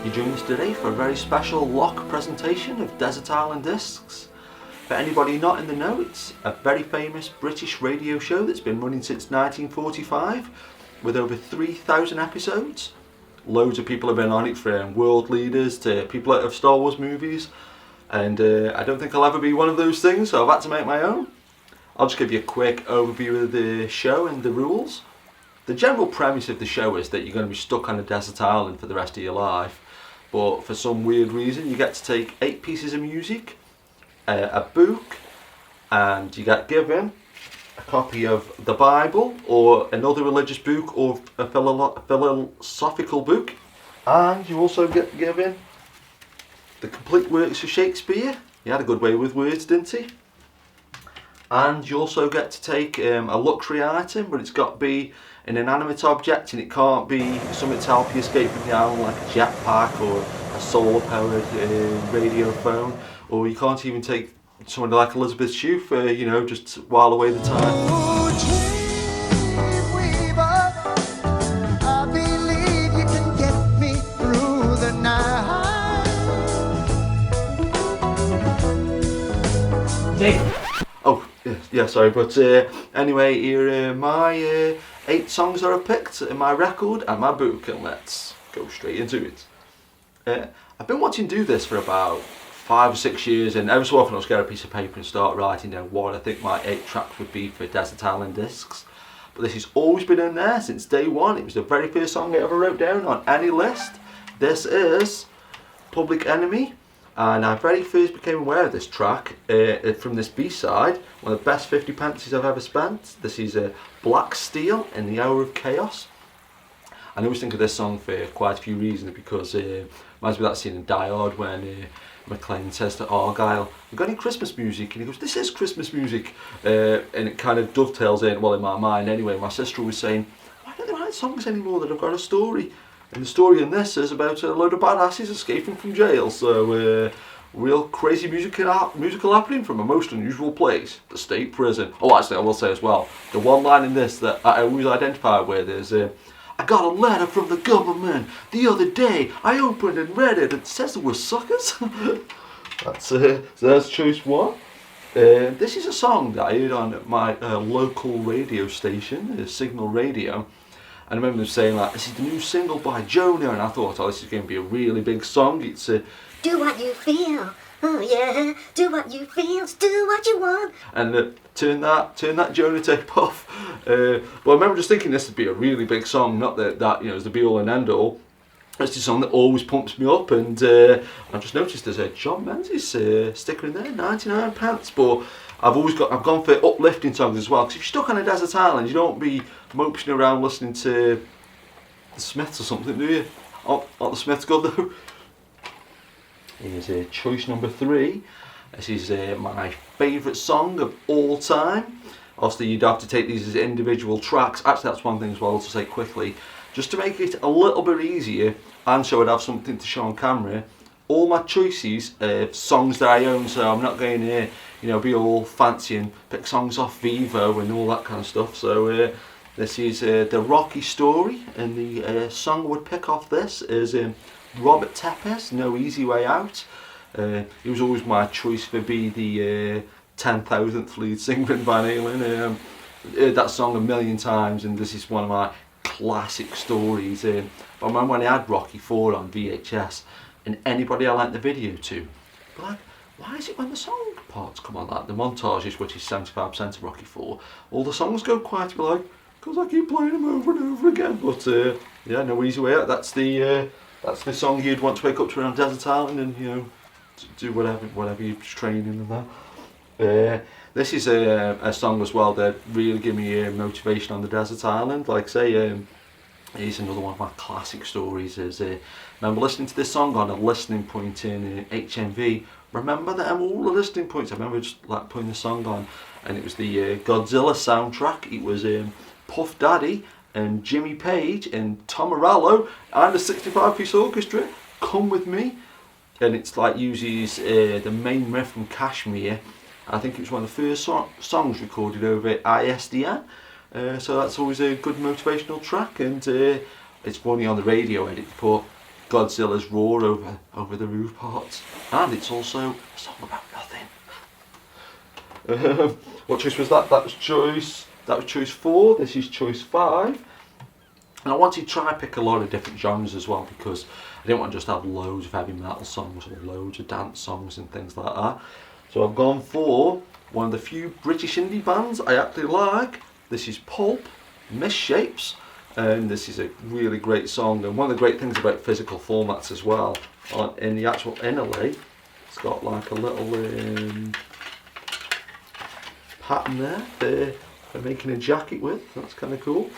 You join us today for a very special lock presentation of Desert Island Discs. For anybody not in the know, it's a very famous British radio show that's been running since 1945 with over 3,000 episodes. Loads of people have been on it, from world leaders to people out of Star Wars movies, and I don't think I'll ever be one of those things, so I've had to make my own. I'll just give you a quick overview of the show and the rules. The general premise of the show is that you're going to be stuck on a desert island for the rest of your life, but for some weird reason you get to take 8 pieces of music, a book, and you get given a copy of the Bible or another religious book or a philosophical book, and you also get given the complete works of Shakespeare. He had a good way with words, didn't he? And you also get to take a luxury item, but it's got to be an inanimate object, and it can't be something to help you escape from the island, like a jetpack or a solar-powered radio phone, or you can't even take someone like Elizabeth Shue for, you know, just while away the time. Oh, yeah, sorry, but anyway, here are my 8 songs that I picked in my record and my book, and let's go straight into it. I've been watching do this for about 5 or 6 years, and every so often I'll just get a piece of paper and start writing down what I think my 8 tracks would be for Desert Island Discs. But this has always been in there since day one. It was the very first song I ever wrote down on any list. This is Public Enemy. And I very first became aware of this track from this B-side, one of the best 50 pences I've ever spent. This is Black Steel in the Hour of Chaos. And I always think of this song for quite a few reasons, because it reminds me of that scene in Die Hard when McClane says to Argyle, "We've got any Christmas music?" And he goes, "This is Christmas music." And it kind of dovetails in, well, in my mind anyway. My sister was saying, "Why don't they write songs anymore that have got a story?" And the story in this is about a load of badasses escaping from jail. So real crazy musical happening from a most unusual place, the state prison. Oh, actually, I will say as well, the one line in this that I always identify with is, "I got a letter from the government the other day. I opened and read it. It says we're suckers." So that's choice 1. This is a song that I heard on my local radio station, Signal Radio. I remember them saying, like, "This is the new single by Jonah," and I thought, oh, this is going to be a really big song. It's do what you feel, oh yeah, do what you feel, do what you want. And turn that Jonah tape off. But I remember just thinking this would be a really big song, not that you know is the be all and end all. It's a song that always pumps me up, and I just noticed there's a John Menzies sticker in there, 99 pence. But I've gone for uplifting songs as well, because if you're stuck on a desert island, you don't be moping around listening to the Smiths or something, do you? Aren't the Smiths good though? Here's choice number 3. This is my favourite song of all time. Obviously you'd have to take these as individual tracks. Actually, that's one thing as well to say quickly. Just to make it a little bit easier, and so I'd have something to show on camera, all my choices are songs that I own, so I'm not going to be all fancy and pick songs off Vivo and all that kind of stuff. So this is The Rocky Story, and the song I would pick off this is Robert Tepes, No Easy Way Out. He was always my choice for be the 10,000th lead singer in Van Halen. Heard that song a million times, and this is one of my classic stories. But I remember when I had Rocky 4 on VHS, and anybody I lent the video to, but like, why is it when the song parts come on, like the montages, which is 75% of Rocky 4, all the songs go quiet? To be like, because I keep playing them over and over again. But yeah, No Easy Way Out. That's the song you'd want to wake up to around Desert Island and do whatever you're training and that. This is a song as well that really gave me motivation on the desert island. Like say, here's another one of my classic stories. Is remember listening to this song on a listening point in HMV. Remember all the listening points. I remember just like putting the song on, and it was the Godzilla soundtrack. It was Puff Daddy and Jimmy Page and Tom Morello and a 65-piece orchestra. Come With Me, and it's like uses the main riff from Kashmir. I think it was one of the first songs recorded over ISDN. So that's always a good motivational track, and it's funny on the radio edit, but Godzilla's roar over the roof parts. And it's also a song about nothing. What choice was that? That was choice 4. This is choice 5. And I wanted to try and pick a lot of different genres as well, because I didn't want to just have loads of heavy metal songs or loads of dance songs and things like that. So I've gone for one of the few British indie bands I actually like. This is Pulp, Misshapes, and this is a really great song. And one of the great things about physical formats as well, in the actual inlay, it's got like a little pattern there for making a jacket with. That's kind of cool.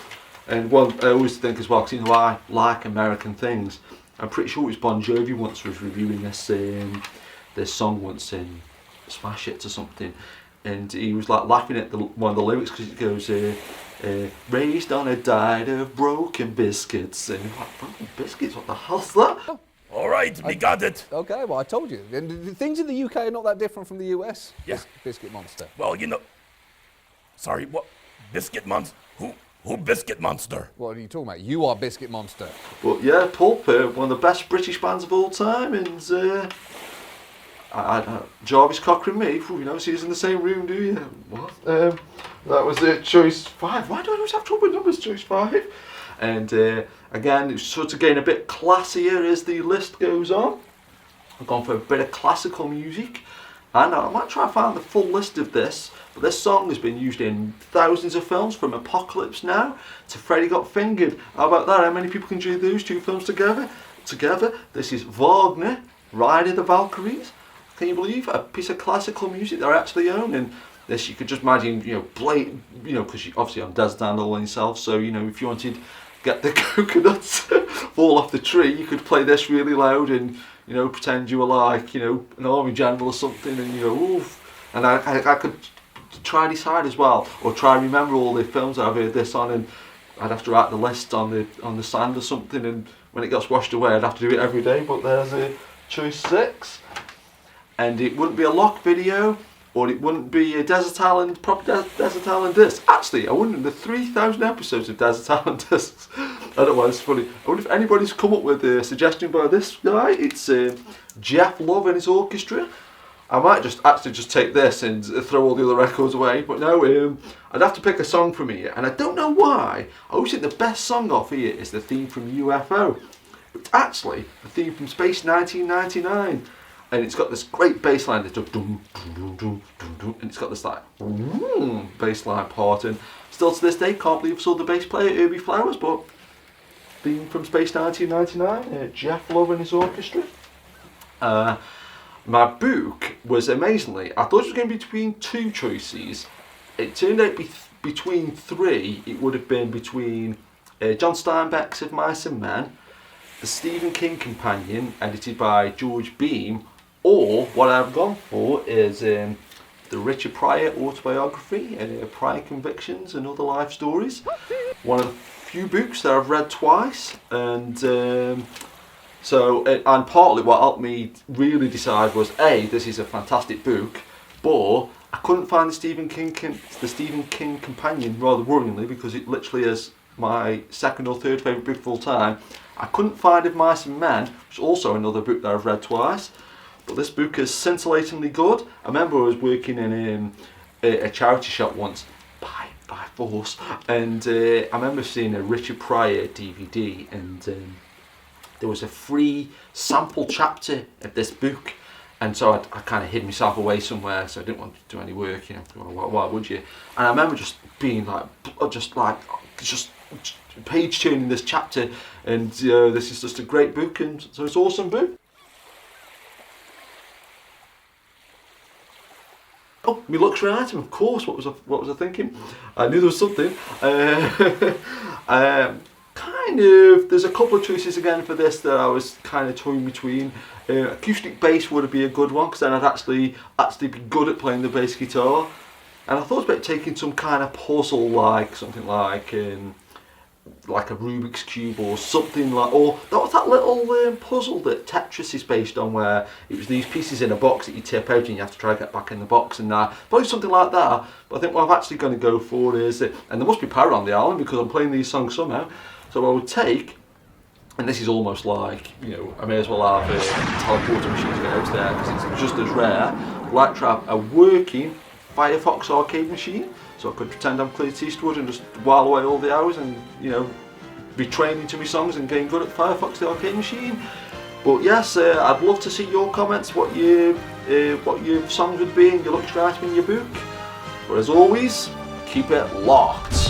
And one I always think as well, because you know I like American things. I'm pretty sure it was Bon Jovi once was reviewing this song once in Smash Hits or something, and he was like laughing at one of the lyrics because it goes, "Raised on a diet of broken biscuits," and you're like, broken biscuits? What the hell's that? Oh, all right, we got it. Okay, well I told you. And things in the UK are not that different from the US. Yeah. Biscuit Monster. Well, you know. Sorry, what? Biscuit Monster? Who Biscuit Monster? What are you talking about? You are Biscuit Monster. But yeah, Pulp, one of the best British bands of all time, and Jarvis Cocker and me, you know, see us in the same room, do you? What? That was choice 5. Why do I always have trouble with numbers? Choice 5. And again, it's sort of getting a bit classier as the list goes on. I've gone for a bit of classical music, and I might try and find the full list of this. But this song has been used in thousands of films, from Apocalypse Now to Freddy Got Fingered. How about that? How many people can do those two films together? This is Wagner, Ride of the Valkyries. Can you believe a piece of classical music they actually own? And this, you could just imagine, you know, play, you know, because obviously on Desert Island all yourself. So you know, if you wanted to get the coconuts fall off the tree, you could play this really loud and, you know, pretend you were like, you know, an army general or something, and you go, oof. And I could try decide as well, or try and remember all the films that I've heard this on, and I'd have to write the list on the sand or something, and when it gets washed away I'd have to do it every day. But there's choice 6, and it wouldn't be a lock video, or it wouldn't be a Desert Island Desert Island disc. Actually, I wonder, the 3,000 episodes of Desert Island discs, I don't know why it's funny. I wonder if anybody's come up with a suggestion by this guy. It's Jeff Love and his orchestra. I might just take this and throw all the other records away, but no, I'd have to pick a song from here, and I don't know why. I always think the best song off here is the theme from UFO. It's actually the theme from Space 1999, and it's got this great bass line that's dum, dum, dum, dum, dum, dum, and it's got this like bass line part, and still to this day can't believe I saw the bass player Herbie Flowers. But theme from Space 1999, Jeff Love and his orchestra. My book was, amazingly, I thought it was going to be between 2 choices. It turned out between 3. It would have been between John Steinbeck's Of Mice and Men, The Stephen King Companion, edited by George Beam, or what I've gone for is the Richard Pryor autobiography, Pryor Convictions and Other Life Stories. One of the few books that I've read twice, and and partly what helped me really decide was, A, this is a fantastic book, but I couldn't find the Stephen King Companion, rather worryingly, because it literally is my second or third favourite book of all time. I couldn't find Of Mice and Men, which is also another book that I've read twice, but this book is scintillatingly good. I remember I was working in a charity shop once, by force, and I remember seeing a Richard Pryor DVD, and there was a free sample chapter of this book, and so I kind of hid myself away somewhere, so I didn't want to do any work, you know. Why would you? And I remember just being like page turning this chapter, and this is just a great book, and so it's an awesome book. Oh, my luxury item, of course. What was I thinking? I knew there was something. Kind of, there's a couple of choices again for this that I was kind of toying between. Acoustic bass would be a good one, because then I'd actually be good at playing the bass guitar. And I thought about taking some kind of puzzle, like something like a Rubik's Cube or something like, or that was that little puzzle that Tetris is based on, where it was these pieces in a box that you tip out and you have to try to get back in the box, and probably something like that. But I think what I'm actually going to go for is, and there must be power on the island because I'm playing these songs somehow, so I would take And this is almost like, you know, I may as well have a teleporter machine to get out there because it's just as rare. Like Trap, a working Firefox arcade machine, so I could pretend I'm Clint Eastwood and just while away all the hours and, you know, be training to my songs and getting good at Firefox the arcade machine. But yes, I'd love to see your comments, what your songs would be and your lucky item in your book. But as always, keep it locked.